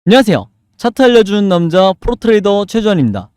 안녕하세요. 차트 알려주는 남자 프로트레이더 최주환입니다.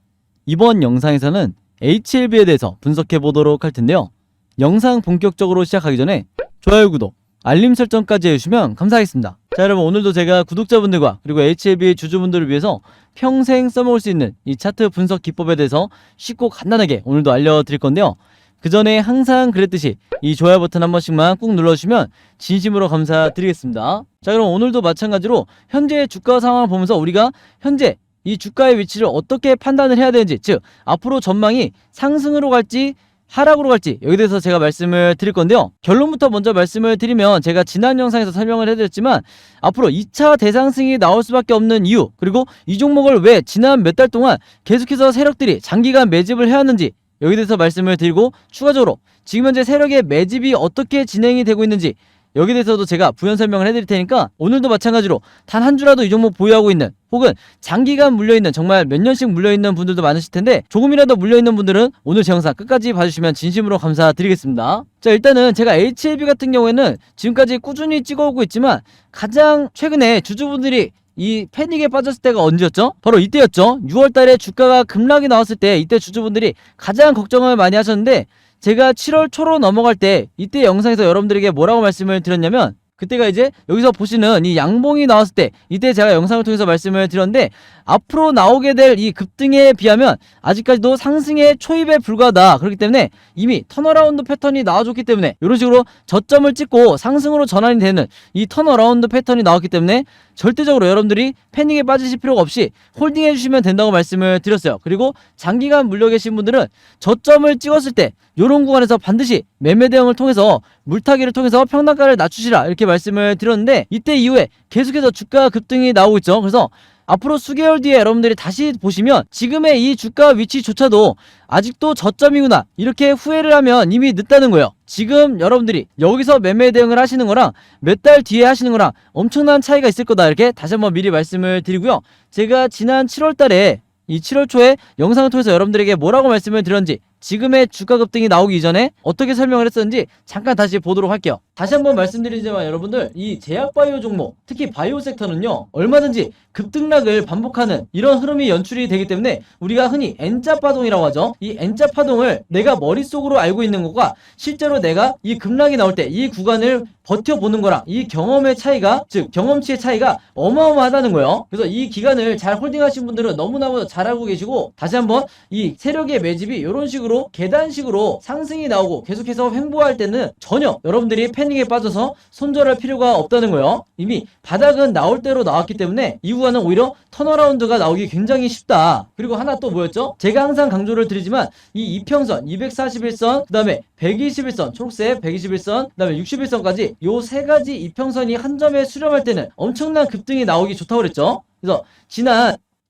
이번 영상에서는 HLB에 대해서 분석해 보도록 할 텐데요. 영상 본격적으로 시작하기 전에 좋아요, 구독, 알림 설정까지 해주시면 감사하겠습니다. 자, 여러분, 오늘도 제가 구독자분들과 그리고 HLB 주주분들을 위해서 평생 써먹을 수 있는 이 차트 분석 기법에 대해서 쉽고 간단하게 오늘도 알려드릴 건데요. 그 전에 항상 그랬듯이 이 좋아요 버튼 한 번씩만 꾹 눌러주시면 진심으로 감사드리겠습니다. 자, 그럼 오늘도 마찬가지로 현재 주가 상황을 보면서 우리가 현재 이 주가의 위치를 어떻게 판단을 해야 되는지, 즉 앞으로 전망이 상승으로 갈지 하락으로 갈지 여기에 대해서 제가 말씀을 드릴 건데요. 결론부터 먼저 말씀을 드리면, 제가 지난 영상에서 설명을 해드렸지만 앞으로 2차 대상승이 나올 수밖에 없는 이유, 그리고 이 종목을 왜 지난 몇 달 동안 계속해서 세력들이 장기간 매집을 해왔는지 여기에 대해서 말씀을 드리고, 추가적으로 지금 현재 세력의 매집이 어떻게 진행이 되고 있는지 여기에 대해서도 제가 부연 설명을 해드릴 테니까, 오늘도 마찬가지로 단 한 주라도 이 종목 보유하고 있는, 혹은 장기간 물려있는, 정말 몇 년씩 물려있는 분들도 많으실 텐데, 조금이라도 물려있는 분들은 오늘 제 영상 끝까지 봐주시면 진심으로 감사드리겠습니다. 자, 일단은 제가 HLB 같은 경우에는 지금까지 꾸준히 찍어오고 있지만 가장 최근에 주주분들이 이 패닉에 빠졌을 때가 언제였죠? 바로 이때였죠. 6월달에 주가가 급락이 나왔을 때, 이때 주주분들이 가장 걱정을 많이 하셨는데, 제가 7월 초로 넘어갈 때 이때 영상에서 여러분들에게 뭐라고 말씀을 드렸냐면, 그때가 이제 여기서 보시는 이 양봉이 나왔을 때, 이때 제가 영상을 통해서 말씀을 드렸는데, 앞으로 나오게 될 이 급등에 비하면 아직까지도 상승의 초입에 불과하다. 그렇기 때문에 이미 턴어라운드 패턴이 나와줬기 때문에, 이런 식으로 저점을 찍고 상승으로 전환이 되는 이 턴어라운드 패턴이 나왔기 때문에 절대적으로 여러분들이 패닉에 빠지실 필요가 없이 홀딩해 주시면 된다고 말씀을 드렸어요. 그리고 장기간 물려 계신 분들은 저점을 찍었을 때 이런 구간에서 반드시 매매 대응을 통해서, 물타기를 통해서 평단가를 낮추시라, 이렇게 말씀을 드렸는데, 이때 이후에 계속해서 주가 급등이 나오고 있죠. 그래서 앞으로 수개월 뒤에 여러분들이 다시 보시면 지금의 이 주가 위치조차도 아직도 저점이구나, 이렇게 후회를 하면 이미 늦다는 거예요. 지금 여러분들이 여기서 매매 대응을 하시는 거랑 몇 달 뒤에 하시는 거랑 엄청난 차이가 있을 거다, 이렇게 다시 한번 미리 말씀을 드리고요. 제가 지난 7월 달에 이 7월 초에 영상을 통해서 여러분들에게 뭐라고 말씀을 드렸는지, 지금의 주가 급등이 나오기 이전에 어떻게 설명을 했었는지 잠깐 다시 보도록 할게요. 다시 한번 말씀드리지만 여러분들, 이 제약바이오 종목, 특히 바이오 섹터는요, 얼마든지 급등락을 반복하는 이런 흐름이 연출이 되기 때문에 우리가 흔히 N자 파동이라고 하죠. 이 N자 파동을 내가 머릿속으로 알고 있는 것과 실제로 내가 이 급락이 나올 때 이 구간을 버텨보는 거랑 이 경험의 차이가, 즉 경험치의 차이가 어마어마하다는 거예요. 그래서 이 기간을 잘 홀딩하신 분들은 너무나도 잘 알고 계시고, 다시 한번 이 세력의 매집이 이런 식으로 계단식으로 상승이 나오고 계속해서 횡보할 때는 전혀 여러분들이 패닉에 빠져서 손절할 필요가 없다는 거예요. 이미 바닥은 나올 대로 나왔기 때문에 이 구간은 오히려 턴어라운드가 나오기 굉장히 쉽다. 그리고 하나 또 뭐였죠? 제가 항상 강조를 드리지만 이 이평선 241선, 그 다음에 121선, 초록색 121선, 그 다음에 61선까지 요 세 가지 이평선이 한 점에 수렴할 때는 엄청난 급등이 나오기 좋다고 그랬죠. 그래서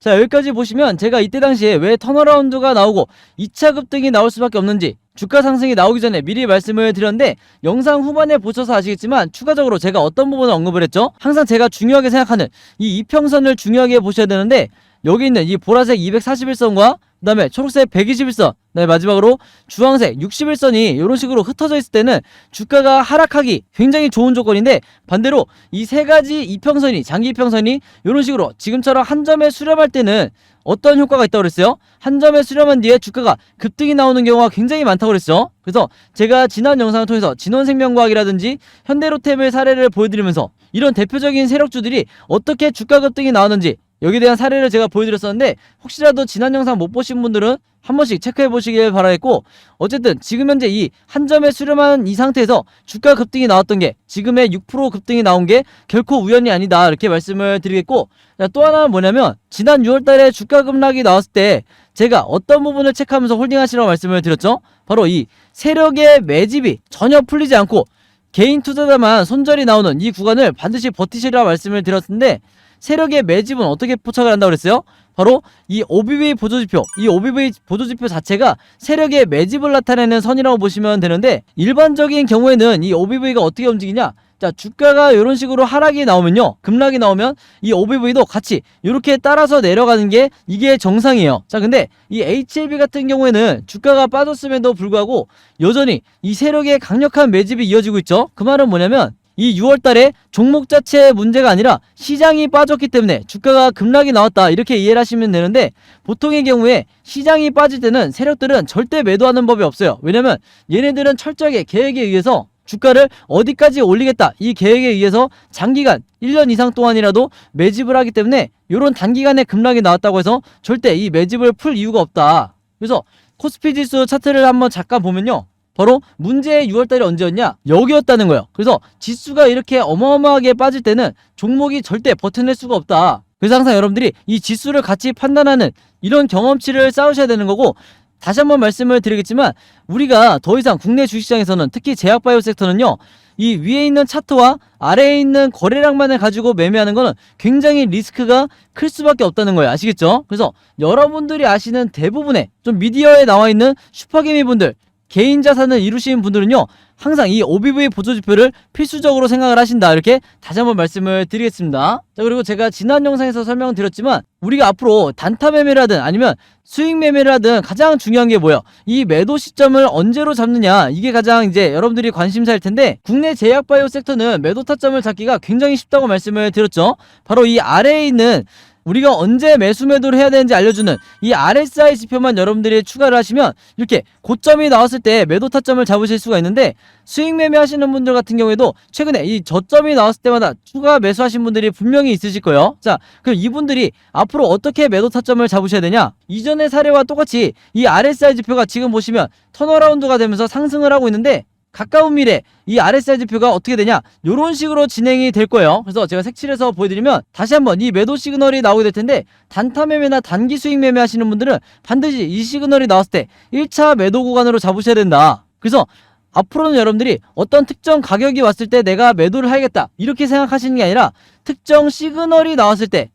자, 여기까지 보시면 제가 이때 당시에 왜 턴어라운드가 나오고 2차 급등이 나올 수밖에 없는지 주가 상승이 나오기 전에 미리 말씀을 드렸는데, 영상 후반에 보셔서 아시겠지만 추가적으로 제가 어떤 부분을 언급을 했죠? 항상 제가 중요하게 생각하는 이 이평선을 중요하게 보셔야 되는데, 여기 있는 이 보라색 241선과 그 다음에 초록색 121선, 그 다음에 마지막으로 주황색 61선이 이런 식으로 흩어져 있을 때는 주가가 하락하기 굉장히 좋은 조건인데, 반대로 이 세 가지 이평선이, 장기 이평선이 이런 식으로 지금처럼 한 점에 수렴할 때는 어떤 효과가 있다고 그랬어요? 한 점에 수렴한 뒤에 주가가 급등이 나오는 경우가 굉장히 많다고 그랬죠. 그래서 제가 지난 영상을 통해서 진원생명과학이라든지 현대로템의 사례를 보여드리면서 이런 대표적인 세력주들이 어떻게 주가 급등이 나오는지 여기에 대한 사례를 제가 보여드렸었는데, 혹시라도 지난 영상 못 보신 분들은 한 번씩 체크해 보시길 바라겠고, 어쨌든 지금 현재 이 한 점에 수렴한 이 상태에서 주가 급등이 나왔던 게, 지금의 6% 급등이 나온 게 결코 우연이 아니다, 이렇게 말씀을 드리겠고, 또 하나는 뭐냐면, 지난 6월달에 주가 급락이 나왔을 때 제가 어떤 부분을 체크하면서 홀딩하시라고 말씀을 드렸죠? 바로 이 세력의 매집이 전혀 풀리지 않고 개인 투자자만 손절이 나오는 이 구간을 반드시 버티시라고 말씀을 드렸는데, 세력의 매집은 어떻게 포착을 한다고 그랬어요? 바로 이 OBV 보조지표, 이 OBV 보조지표 자체가 세력의 매집을 나타내는 선이라고 보시면 되는데, 일반적인 경우에는 이 OBV가 어떻게 움직이냐? 자, 주가가 이런 식으로 하락이 나오면요, 급락이 나오면 이 OBV도 같이 이렇게 따라서 내려가는 게 이게 정상이에요. 자, 근데 이 HLB 같은 경우에는 주가가 빠졌음에도 불구하고 여전히 이 세력의 강력한 매집이 이어지고 있죠. 그 말은 뭐냐면, 이 6월달에 종목 자체의 문제가 아니라 시장이 빠졌기 때문에 주가가 급락이 나왔다, 이렇게 이해를 하시면 되는데, 보통의 경우에 시장이 빠질 때는 세력들은 절대 매도하는 법이 없어요. 왜냐면 얘네들은 철저하게 계획에 의해서 주가를 어디까지 올리겠다, 이 계획에 의해서 장기간 1년 이상 동안이라도 매집을 하기 때문에 이런 단기간에 급락이 나왔다고 해서 절대 이 매집을 풀 이유가 없다. 그래서 코스피 지수 차트를 한번 잠깐 보면요, 바로 문제의 6월달이 언제였냐, 여기였다는 거예요. 그래서 지수가 이렇게 어마어마하게 빠질 때는 종목이 절대 버텨낼 수가 없다. 그래서 항상 여러분들이 이 지수를 같이 판단하는 이런 경험치를 쌓으셔야 되는 거고, 다시 한번 말씀을 드리겠지만 우리가 더 이상 국내 주식시장에서는 특히 제약바이오 섹터는요, 이 위에 있는 차트와 아래에 있는 거래량만을 가지고 매매하는 거는 굉장히 리스크가 클 수밖에 없다는 거예요. 아시겠죠? 그래서 여러분들이 아시는 대부분의 좀 미디어에 나와 있는 슈퍼개미 분들, 개인 자산을 이루시는 분들은요, 항상 이 OBV 보조지표를 필수적으로 생각을 하신다, 이렇게 다시 한번 말씀을 드리겠습니다. 자, 그리고 제가 지난 영상에서 설명드렸지만 우리가 앞으로 단타 매매를 하든 아니면 수익 매매를 하든 가장 중요한 게 뭐예요? 이 매도 시점을 언제로 잡느냐, 이게 가장 이제 여러분들이 관심사일 텐데, 국내 제약바이오 섹터는 매도 타점을 잡기가 굉장히 쉽다고 말씀을 드렸죠. 바로 이 아래에 있는 우리가 언제 매수 매도를 해야 되는지 알려주는 이 RSI 지표만 여러분들이 추가를 하시면 이렇게 고점이 나왔을 때 매도 타점을 잡으실 수가 있는데, 수익 매매 하시는 분들 같은 경우에도 최근에 이 저점이 나왔을 때마다 추가 매수하신 분들이 분명히 있으실 거예요. 자, 그럼 이분들이 앞으로 어떻게 매도 타점을 잡으셔야 되냐, 이전의 사례와 똑같이 이 RSI 지표가 지금 보시면 턴어라운드가 되면서 상승을 하고 있는데, 가까운 미래 이 RSI 지표가 어떻게 되냐, 요런 식으로 진행이 될 거예요. 그래서 제가 색칠해서 보여드리면 다시 한번 이 매도 시그널이 나오게 될 텐데, 단타 매매나 단기 수익 매매 하시는 분들은 반드시 이 시그널이 나왔을 때 1차 매도 구간으로 잡으셔야 된다. 그래서 앞으로는 여러분들이 어떤 특정 가격이 왔을 때 내가 매도를 하겠다, 이렇게 생각하시는 게 아니라 특정 시그널이 나왔을 때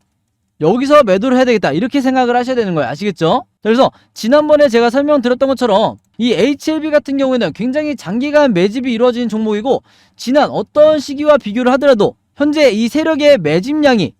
여기서 매도를 해야 되겠다, 이렇게 생각을 하셔야 되는 거예요. 아시겠죠? 그래서 지난번에 제가 설명드렸던 것처럼 이 HLB 같은 경우에는 굉장히 장기간 매집이 이루어진 종목이고, 지난 어떤 시기와 비교를 하더라도 현재 이 세력의 매집량이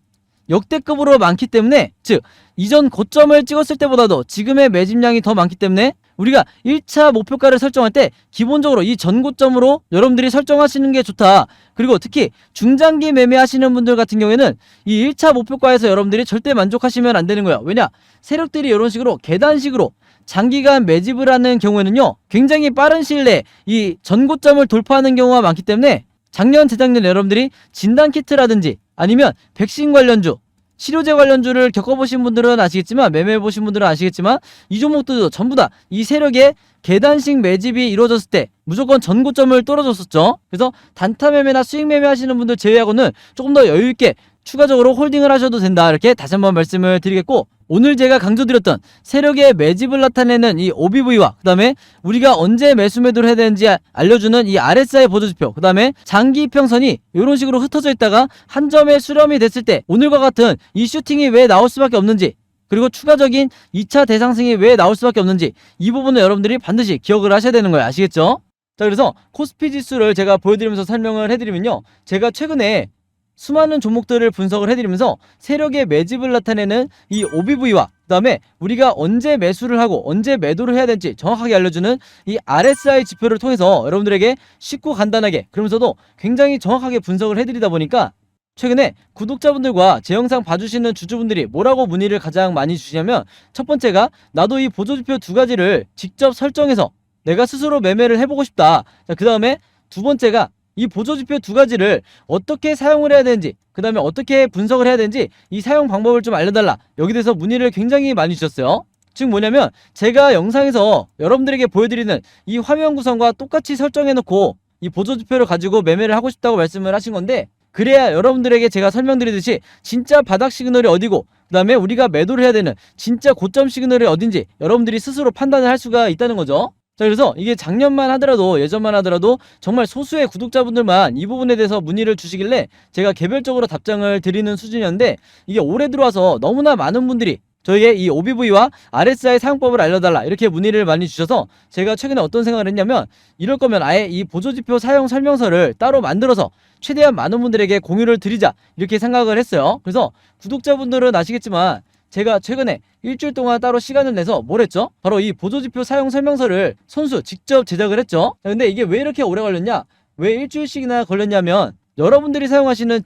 역대급으로 많기 때문에, 즉 이전 고점을 찍었을 때보다도 지금의 매집량이 더 많기 때문에 우리가 1차 목표가를 설정할 때 기본적으로 이 전고점으로 여러분들이 설정하시는 게 좋다. 그리고 특히 중장기 매매하시는 분들 같은 경우에는 이 1차 목표가에서 여러분들이 절대 만족하시면 안 되는 거예요. 왜냐? 세력들이 이런 식으로 계단식으로 장기간 매집을 하는 경우에는요, 굉장히 빠른 시일 내에 이 전고점을 돌파하는 경우가 많기 때문에, 작년 재작년에 여러분들이 진단키트라든지 아니면 백신 관련주, 치료제 관련주를 겪어보신 분들은 아시겠지만, 매매해보신 분들은 아시겠지만, 이 종목들도 전부 다 이 세력의 계단식 매집이 이루어졌을 때 무조건 전고점을 뚫어줬었죠. 그래서 단타 매매나 수익 매매 하시는 분들 제외하고는 조금 더 여유있게 추가적으로 홀딩을 하셔도 된다, 이렇게 다시 한번 말씀을 드리겠고, 오늘 제가 강조드렸던 세력의 매집을 나타내는 이 OBV와 그 다음에 우리가 언제 매수 매도를 해야 되는지 알려주는 이 RSI 보조지표, 그 다음에 장기 이평선이 이런 식으로 흩어져 있다가 한 점에 수렴이 됐을 때 오늘과 같은 이 슈팅이 왜 나올 수밖에 없는지, 그리고 추가적인 2차 대상승이 왜 나올 수밖에 없는지, 이 부분을 여러분들이 반드시 기억을 하셔야 되는 거예요. 아시겠죠? 자, 그래서 코스피 지수를 제가 보여드리면서 설명을 해드리면요, 제가 최근에 수많은 종목들을 분석을 해드리면서 세력의 매집을 나타내는 이 OBV와 그 다음에 우리가 언제 매수를 하고 언제 매도를 해야 될지 정확하게 알려주는 이 RSI 지표를 통해서 여러분들에게 쉽고 간단하게, 그러면서도 굉장히 정확하게 분석을 해드리다 보니까 최근에 구독자분들과 제 영상 봐주시는 주주분들이 뭐라고 문의를 가장 많이 주시냐면, 첫 번째가 나도 이 보조지표 두 가지를 직접 설정해서 내가 스스로 매매를 해보고 싶다. 자, 그 다음에 두 번째가 이 보조지표 두 가지를 어떻게 사용을 해야 되는지, 그 다음에 어떻게 분석을 해야 되는지 이 사용 방법을 좀 알려달라, 여기 대해서 문의를 굉장히 많이 주셨어요. 즉 뭐냐면, 제가 영상에서 여러분들에게 보여드리는 이 화면 구성과 똑같이 설정해놓고 이 보조지표를 가지고 매매를 하고 싶다고 말씀을 하신 건데, 그래야 여러분들에게 제가 설명드리듯이 진짜 바닥 시그널이 어디고 그 다음에 우리가 매도를 해야 되는 진짜 고점 시그널이 어딘지 여러분들이 스스로 판단을 할 수가 있다는 거죠. 자, 그래서 이게 작년만 하더라도, 예전만 하더라도 정말 소수의 구독자분들만 이 부분에 대해서 문의를 주시길래 제가 개별적으로 답장을 드리는 수준이었는데, 이게 올해 들어와서 너무나 많은 분들이 저에게 이 OBV와 RSI 사용법을 알려달라, 이렇게 문의를 많이 주셔서 제가 최근에 어떤 생각을 했냐면, 이럴 거면 아예 이 보조지표 사용 설명서를 따로 만들어서 최대한 많은 분들에게 공유를 드리자, 이렇게 생각을 했어요. 그래서 구독자분들은 아시겠지만 제가 최근에 일주일 동안 따로 시간을 내서 뭘 했죠? 바로 이 보조지표 사용 설명서를 손수 직접 제작을 했죠. 근데 이게 왜 이렇게 오래 걸렸냐? 왜 일주일씩이나 걸렸냐면, 여러분들이 사용하시는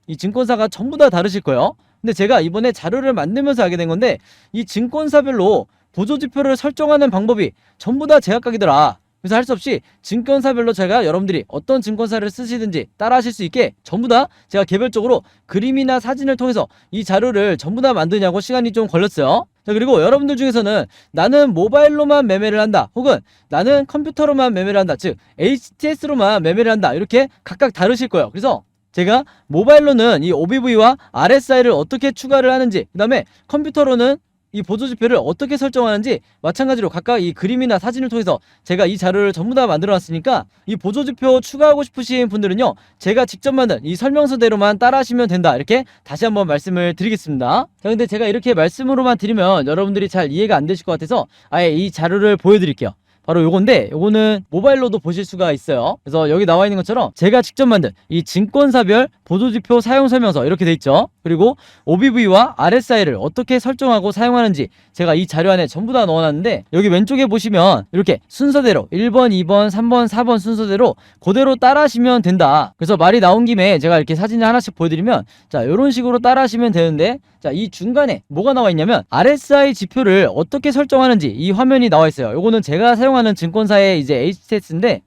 이 증권사가 전부 다 다르실 거예요. 근데 제가 이번에 자료를 만들면서 알게 된 건데 이 증권사별로 보조지표를 설정하는 방법이 전부 다 제각각이더라. 그래서 할 수 없이 증권사별로 제가 여러분들이 어떤 증권사를 쓰시든지 따라 하실 수 있게 전부 다 제가 개별적으로 그림이나 사진을 통해서 이 자료를 전부 다 만드냐고 시간이 좀 걸렸어요. 자, 그리고 여러분들 중에서는 나는 모바일로만 매매를 한다, 혹은 나는 컴퓨터로만 매매를 한다, 즉 HTS로만 매매를 한다, 이렇게 각각 다르실 거예요. 그래서 제가 모바일로는 이 OBV와 RSI를 어떻게 추가를 하는지, 그 다음에 컴퓨터로는 이 보조지표를 어떻게 설정하는지 마찬가지로 각각 이 그림이나 사진을 통해서 제가 이 자료를 전부 다 만들어 놨으니까 이 보조지표 추가하고 싶으신 분들은요, 제가 직접 만든 이 설명서대로만 따라 하시면 된다, 이렇게 다시 한번 말씀을 드리겠습니다. 자, 근데 제가 이렇게 말씀으로만 드리면 여러분들이 잘 이해가 안 되실 것 같아서 아예 이 자료를 보여드릴게요. 바로 요건데, 요거는 모바일로도 보실 수가 있어요. 그래서 여기 나와 있는 것처럼 제가 직접 만든 이 증권사별 보조지표 사용 설명서 이렇게 돼 있죠. 그리고 OBV와 RSI를 어떻게 설정하고 사용하는지 제가 이 자료 안에 전부 다 넣어놨는데, 여기 왼쪽에 보시면 이렇게 순서대로 1번, 2번, 3번, 4번 순서대로 그대로 따라 하시면 된다. 그래서 말이 나온 김에 제가 이렇게 사진을 하나씩 보여드리면, 자, 이런 식으로 따라 하시면 되는데, 자, 이 중간에 뭐가 나와 있냐면 RSI 지표를 어떻게 설정하는지 이 화면이 나와 있어요. 요거는 제가 사용하는 증권사의 이제 HTS인데,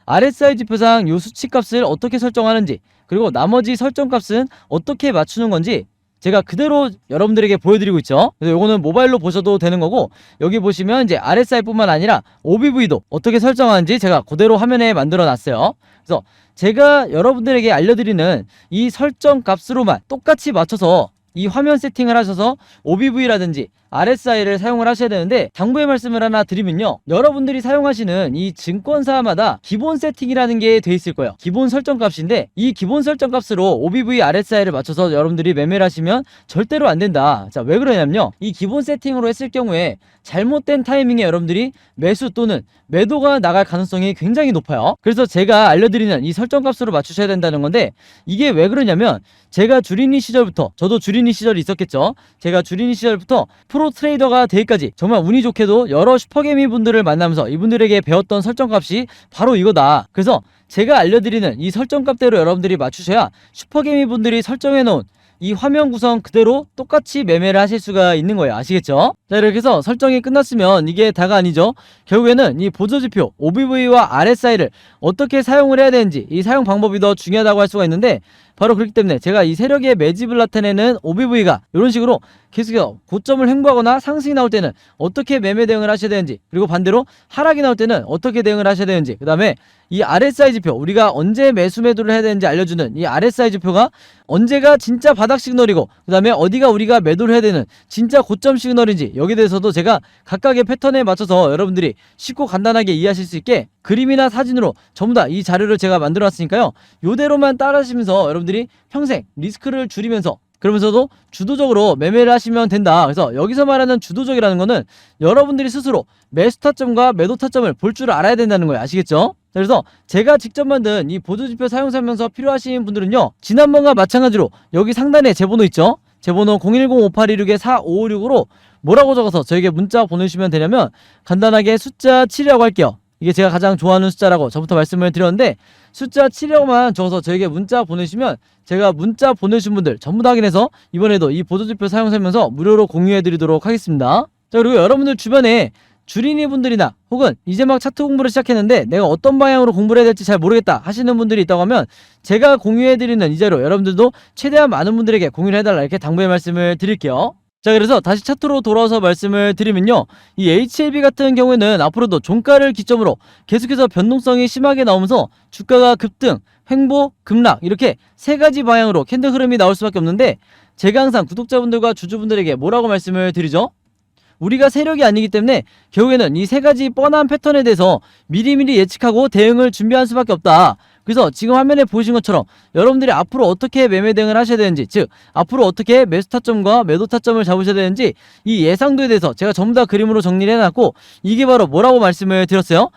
RSI 지표상 요 수치값을 어떻게 설정하는지, 그리고 나머지 설정값은 어떻게 맞추는 건지 제가 그대로 여러분들에게 보여드리고 있죠. 그래서 요거는 모바일로 보셔도 되는 거고, 여기 보시면 이제 RSI 뿐만 아니라 OBV도 어떻게 설정하는지 제가 그대로 화면에 만들어 놨어요. 그래서 제가 여러분들에게 알려드리는 이 설정 값으로만 똑같이 맞춰서 이 화면 세팅을 하셔서 OBV라든지 RSI를 사용을 하셔야 되는데, 당부의 말씀을 하나 드리면요, 여러분들이 사용하시는 이 증권사마다 기본 세팅이라는 게 돼 있을 거예요. 기본 설정 값인데, 이 기본 설정 값으로 OBV, RSI를 맞춰서 여러분들이 매매를 하시면 절대로 안 된다. 자, 왜 그러냐면요, 이 기본 세팅으로 했을 경우에 잘못된 타이밍에 여러분들이 매수 또는 매도가 나갈 가능성이 굉장히 높아요. 그래서 제가 알려드리는 이 설정 값으로 맞추셔야 된다는 건데, 이게 왜 그러냐면, 제가 주린이 시절부터, 저도 주린이 시절이 있었겠죠. 제가 주린이 시절부터 프로 트레이더가 되기까지 정말 운이 좋게도 여러 슈퍼개미 분들을 만나면서 이분들에게 배웠던 설정값이 바로 이거다. 그래서 제가 알려드리는 이 설정값대로 여러분들이 맞추셔야 슈퍼개미 분들이 설정해놓은 이 화면 구성 그대로 똑같이 매매를 하실 수가 있는 거예요. 아시겠죠? 자, 이렇게 해서 설정이 끝났으면 이게 다가 아니죠. 결국에는 이 보조지표 OBV와 RSI를 어떻게 사용을 해야 되는지, 이 사용 방법이 더 중요하다고 할 수가 있는데, 바로 그렇기 때문에 제가 이 세력의 매집을 나타내는 OBV가 이런 식으로 계속해서 고점을 횡보하거나 상승이 나올 때는 어떻게 매매 대응을 하셔야 되는지, 그리고 반대로 하락이 나올 때는 어떻게 대응을 하셔야 되는지, 그 다음에 이 RSI 지표, 우리가 언제 매수 매도를 해야 되는지 알려주는 이 RSI 지표가 언제가 진짜 바닥 시그널이고, 그 다음에 어디가 우리가 매도를 해야 되는 진짜 고점 시그널인지, 여기에 대해서도 제가 각각의 패턴에 맞춰서 여러분들이 쉽고 간단하게 이해하실 수 있게 그림이나 사진으로 전부 다 이 자료를 제가 만들어 놨으니까요, 요대로만 따라 하시면서 여러분들이 평생 리스크를 줄이면서, 그러면서도 주도적으로 매매를 하시면 된다. 그래서 여기서 말하는 주도적이라는 거는 여러분들이 스스로 매수 타점과 매도 타점을 볼 줄 알아야 된다는 거예요. 아시겠죠? 그래서 제가 직접 만든 이 보조지표 사용 설명서 필요하신 분들은요, 지난번과 마찬가지로 여기 상단에 제 번호 있죠? 제 번호 010-5826-4556으로 뭐라고 적어서 저에게 문자 보내주시면 되냐면, 간단하게 숫자 7이라고 할게요. 이게 제가 가장 좋아하는 숫자라고 저부터 말씀을 드렸는데, 숫자 7이라고만 적어서 저에게 문자 보내주시면 제가 문자 보내주신 분들 전부 다 확인해서 이번에도 이 보조지표 사용 설명서 무료로 공유해 드리도록 하겠습니다. 자, 그리고 여러분들 주변에 주린이 분들이나 혹은 이제 막 차트 공부를 시작했는데 내가 어떤 방향으로 공부를 해야 될지 잘 모르겠다 하시는 분들이 있다고 하면, 제가 공유해드리는 이 자료 여러분들도 최대한 많은 분들에게 공유를 해달라, 이렇게 당부의 말씀을 드릴게요. 자, 그래서 다시 차트로 돌아와서 말씀을 드리면요, 이 HLB 같은 경우에는 앞으로도 종가를 기점으로 계속해서 변동성이 심하게 나오면서 주가가 급등, 횡보, 급락, 이렇게 세 가지 방향으로 캔들 흐름이 나올 수밖에 없는데, 제가 항상 구독자분들과 주주분들에게 뭐라고 말씀을 드리죠? 우리가 세력이 아니기 때문에 결국에는 이 세 가지 뻔한 패턴에 대해서 미리미리 예측하고 대응을 준비할 수밖에 없다. 그래서 지금 화면에 보이신 것처럼 여러분들이 앞으로 어떻게 매매 대응을 하셔야 되는지, 즉 앞으로 어떻게 매수 타점과 매도 타점을 잡으셔야 되는지, 이 예상도에 대해서 제가 전부 다 그림으로 정리를 해놨고, 이게 바로 뭐라고 말씀을 드렸어요?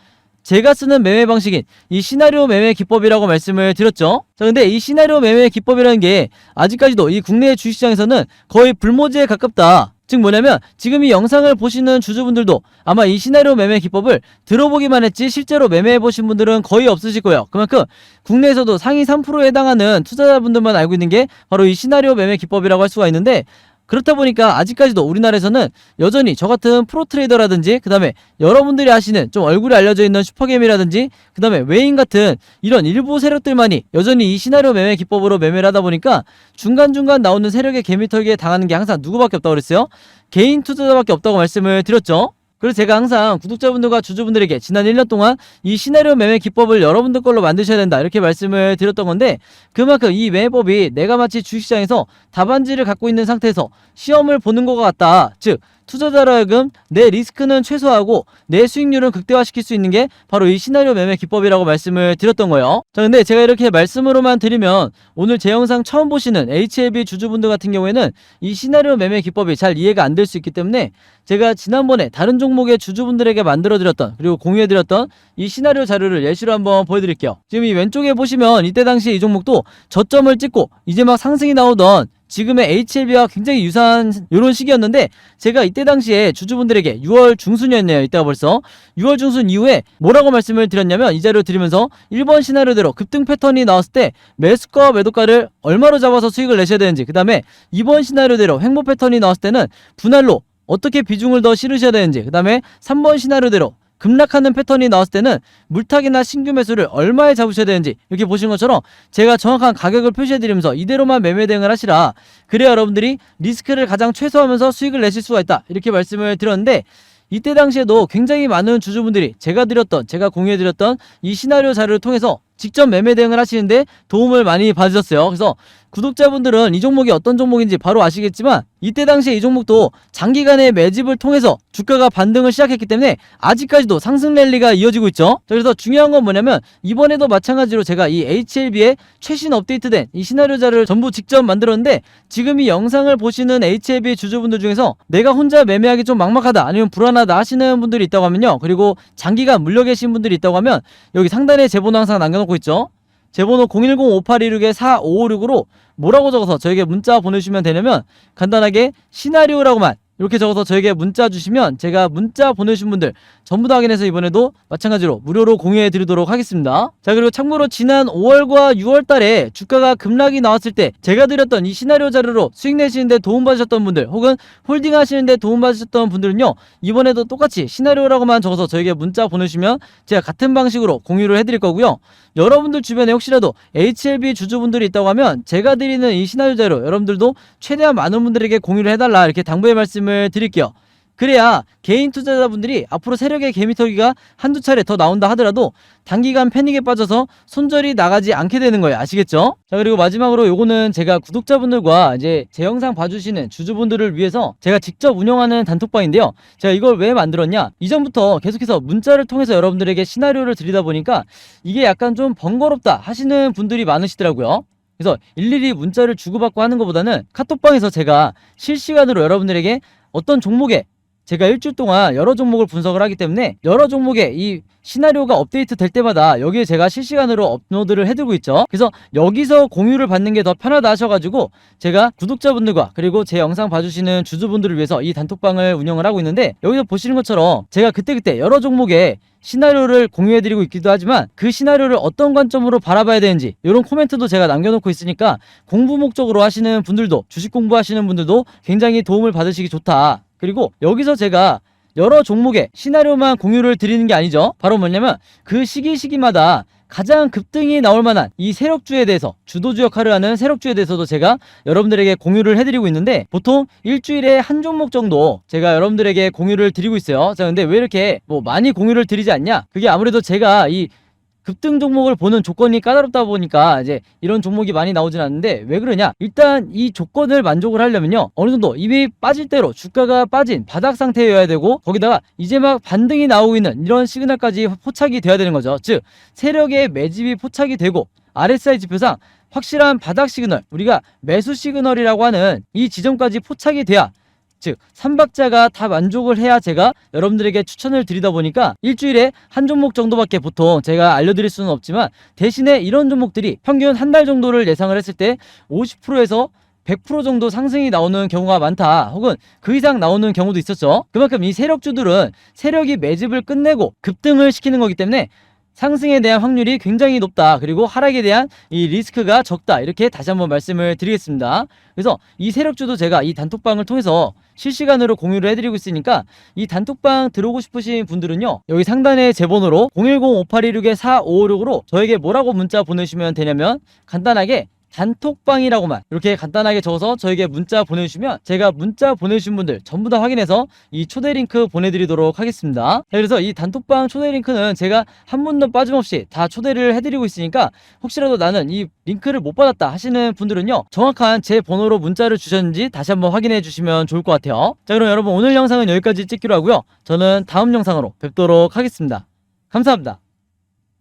제가 쓰는 매매 방식인 이 시나리오 매매 기법이라고 말씀을 드렸죠. 자, 근데 이 시나리오 매매 기법이라는 게 아직까지도 이 국내 주식시장에서는 거의 불모지에 가깝다. 즉 뭐냐면 지금 이 영상을 보시는 주주분들도 아마 이 시나리오 매매 기법을 들어보기만 했지 실제로 매매해보신 분들은 거의 없으실 거예요. 그만큼 국내에서도 상위 3%에 해당하는 투자자분들만 알고 있는 게 바로 이 시나리오 매매 기법이라고 할 수가 있는데, 그렇다 보니까 아직까지도 우리나라에서는 여전히 저 같은 프로트레이더라든지 그 다음에 여러분들이 아시는 좀 얼굴이 알려져 있는 슈퍼게임이라든지 그 다음에 외인 같은 이런 일부 세력들만이 여전히 이 시나리오 매매 기법으로 매매를 하다 보니까 중간중간 나오는 세력의 개미털기에 당하는 게 항상 누구밖에 없다고 그랬어요? 개인 투자자밖에 없다고 말씀을 드렸죠. 그래서 제가 항상 구독자분들과 주주분들에게 지난 1년 동안 이 시나리오 매매 기법을 여러분들 걸로 만드셔야 된다 이렇게 말씀을 드렸던 건데, 그만큼 이 매매법이 내가 마치 주식시장에서 답안지를 갖고 있는 상태에서 시험을 보는 것 같다. 즉 투자자로 하여금 내 리스크는 최소화하고 내 수익률은 극대화시킬 수 있는 게 바로 이 시나리오 매매 기법이라고 말씀을 드렸던 거예요. 자, 근데 제가 이렇게 말씀으로만 드리면 오늘 제 영상 처음 보시는 HLB 주주분들 같은 경우에는 이 시나리오 매매 기법이 잘 이해가 안 될 수 있기 때문에 제가 지난번에 다른 종목의 주주분들에게 만들어드렸던 그리고 공유해드렸던 이 시나리오 자료를 예시로 한번 보여드릴게요. 지금 이 왼쪽에 보시면 이때 당시에 이 종목도 저점을 찍고 이제 막 상승이 나오던 지금의 HLB와 굉장히 유사한 이런 시기였는데, 제가 이때 당시에 주주분들에게 6월 중순이었네요. 이때가 벌써 6월 중순 이후에 뭐라고 말씀을 드렸냐면, 이 자료를 드리면서 1번 시나리오대로 급등 패턴이 나왔을 때 매수가와 매도가를 얼마로 잡아서 수익을 내셔야 되는지, 그 다음에 2번 시나리오대로 횡보 패턴이 나왔을 때는 분할로 어떻게 비중을 더 실으셔야 되는지, 그 다음에 3번 시나리오대로 급락하는 패턴이 나왔을 때는 물타기나 신규 매수를 얼마에 잡으셔야 되는지 이렇게 보신 것처럼 제가 정확한 가격을 표시해드리면서 이대로만 매매 대응을 하시라, 그래야 여러분들이 리스크를 가장 최소화하면서 수익을 내실 수가 있다 이렇게 말씀을 드렸는데, 이때 당시에도 굉장히 많은 주주분들이 제가 공유해드렸던 이 시나리오 자료를 통해서 직접 매매 대응을 하시는데 도움을 많이 받으셨어요. 그래서 구독자분들은 이 종목이 어떤 종목인지 바로 아시겠지만 이때 당시에 이 종목도 장기간의 매집을 통해서 주가가 반등을 시작했기 때문에 아직까지도 상승 랠리가 이어지고 있죠. 그래서 중요한 건 뭐냐면 이번에도 마찬가지로 제가 이 HLB의 최신 업데이트된 이 시나리오 자료를 전부 직접 만들었는데, 지금 이 영상을 보시는 HLB 주주분들 중에서 내가 혼자 매매하기 좀 막막하다 아니면 불안하다 하시는 분들이 있다고 하면요, 그리고 장기간 물려 계신 분들이 있다고 하면 여기 상단에 제 번호 항상 남겨놓고 있죠. 제 번호 010-5826-4556으로 뭐라고 적어서 저에게 문자 보내주시면 되냐면, 간단하게 시나리오라고만 이렇게 적어서 저에게 문자 주시면 제가 문자 보내주신 분들 전부 다 확인해서 이번에도 마찬가지로 무료로 공유해 드리도록 하겠습니다. 자, 그리고 참고로 지난 5월과 6월 달에 주가가 급락이 나왔을 때 제가 드렸던 이 시나리오 자료로 수익 내시는데 도움받으셨던 분들 혹은 홀딩 하시는데 도움받으셨던 분들은요, 이번에도 똑같이 시나리오라고만 적어서 저에게 문자 보내주시면 제가 같은 방식으로 공유를 해드릴 거고요. 여러분들 주변에 혹시라도 HLB 주주분들이 있다고 하면 제가 드리는 이 시나리오 자료 여러분들도 최대한 많은 분들에게 공유를 해달라 이렇게 당부의 말씀을 드릴게요. 그래야 개인 투자자분들이 앞으로 세력의 개미털기가 한두 차례 더 나온다 하더라도 단기간 패닉에 빠져서 손절이 나가지 않게 되는 거예요. 아시겠죠? 자, 그리고 마지막으로 요거는 제가 구독자분들과 이제 제 영상 봐주시는 주주분들을 위해서 제가 직접 운영하는 단톡방인데요. 제가 이걸 왜 만들었냐? 이전부터 계속해서 문자를 통해서 여러분들에게 시나리오를 드리다 보니까 이게 약간 좀 번거롭다 하시는 분들이 많으시더라고요. 그래서 일일이 문자를 주고받고 하는 것보다는 카톡방에서 제가 실시간으로 여러분들에게 어떤 종목에 제가 일주일 동안 여러 종목을 분석을 하기 때문에 여러 종목의 이 시나리오가 업데이트 될 때마다 여기에 제가 실시간으로 업로드를 해두고 있죠. 그래서 여기서 공유를 받는 게 더 편하다 하셔가지고 제가 구독자분들과 그리고 제 영상 봐주시는 주주분들을 위해서 이 단톡방을 운영을 하고 있는데, 여기서 보시는 것처럼 제가 그때그때 여러 종목의 시나리오를 공유해드리고 있기도 하지만 그 시나리오를 어떤 관점으로 바라봐야 되는지 이런 코멘트도 제가 남겨놓고 있으니까 공부 목적으로 하시는 분들도, 주식 공부하시는 분들도 굉장히 도움을 받으시기 좋다. 그리고 여기서 제가 여러 종목의 시나리오만 공유를 드리는 게 아니죠. 바로 뭐냐면 그 시기마다 가장 급등이 나올 만한 이 세력주에 대해서, 주도주 역할을 하는 세력주에 대해서도 제가 여러분들에게 공유를 해드리고 있는데, 보통 일주일에 한 종목 정도 제가 여러분들에게 공유를 드리고 있어요. 자, 근데 왜 이렇게 많이 공유를 드리지 않냐? 그게 아무래도 제가 이 급등 종목을 보는 조건이 까다롭다 보니까 이제 이런 종목이 많이 나오진 않는데, 왜 그러냐? 일단 이 조건을 만족을 하려면요, 어느 정도 이미 빠질 대로 주가가 빠진 바닥 상태여야 되고, 거기다가 이제 막 반등이 나오고 있는 이런 시그널까지 포착이 돼야 되는 거죠. 즉 세력의 매집이 포착이 되고 RSI 지표상 확실한 바닥 시그널, 우리가 매수 시그널이라고 하는 이 지점까지 포착이 돼야 즉 3박자가 다 만족을 해야 제가 여러분들에게 추천을 드리다 보니까 일주일에 한 종목 정도밖에 보통 제가 알려드릴 수는 없지만, 대신에 이런 종목들이 평균 한 달 정도를 예상을 했을 때 50%에서 100% 정도 상승이 나오는 경우가 많다, 혹은 그 이상 나오는 경우도 있었죠. 그만큼 이 세력주들은 세력이 매집을 끝내고 급등을 시키는 거기 때문에 상승에 대한 확률이 굉장히 높다, 그리고 하락에 대한 이 리스크가 적다, 이렇게 다시 한번 말씀을 드리겠습니다. 그래서 이 세력주도 제가 이 단톡방을 통해서 실시간으로 공유를 해드리고 있으니까, 이 단톡방 들어오고 싶으신 분들은요, 여기 상단에 제 번호로 010-5826-4556으로 저에게 뭐라고 문자 보내주시면 되냐면, 간단하게 단톡방이라고만 이렇게 간단하게 적어서 저에게 문자 보내주시면 제가 문자 보내주신 분들 전부 다 확인해서 이 초대 링크 보내드리도록 하겠습니다. 그래서 이 단톡방 초대 링크는 제가 한 분도 빠짐없이 다 초대를 해드리고 있으니까, 혹시라도 나는 이 링크를 못 받았다 하시는 분들은요, 정확한 제 번호로 문자를 주셨는지 다시 한번 확인해 주시면 좋을 것 같아요. 자, 그럼 여러분 오늘 영상은 여기까지 찍기로 하고요, 저는 다음 영상으로 뵙도록 하겠습니다. 감사합니다.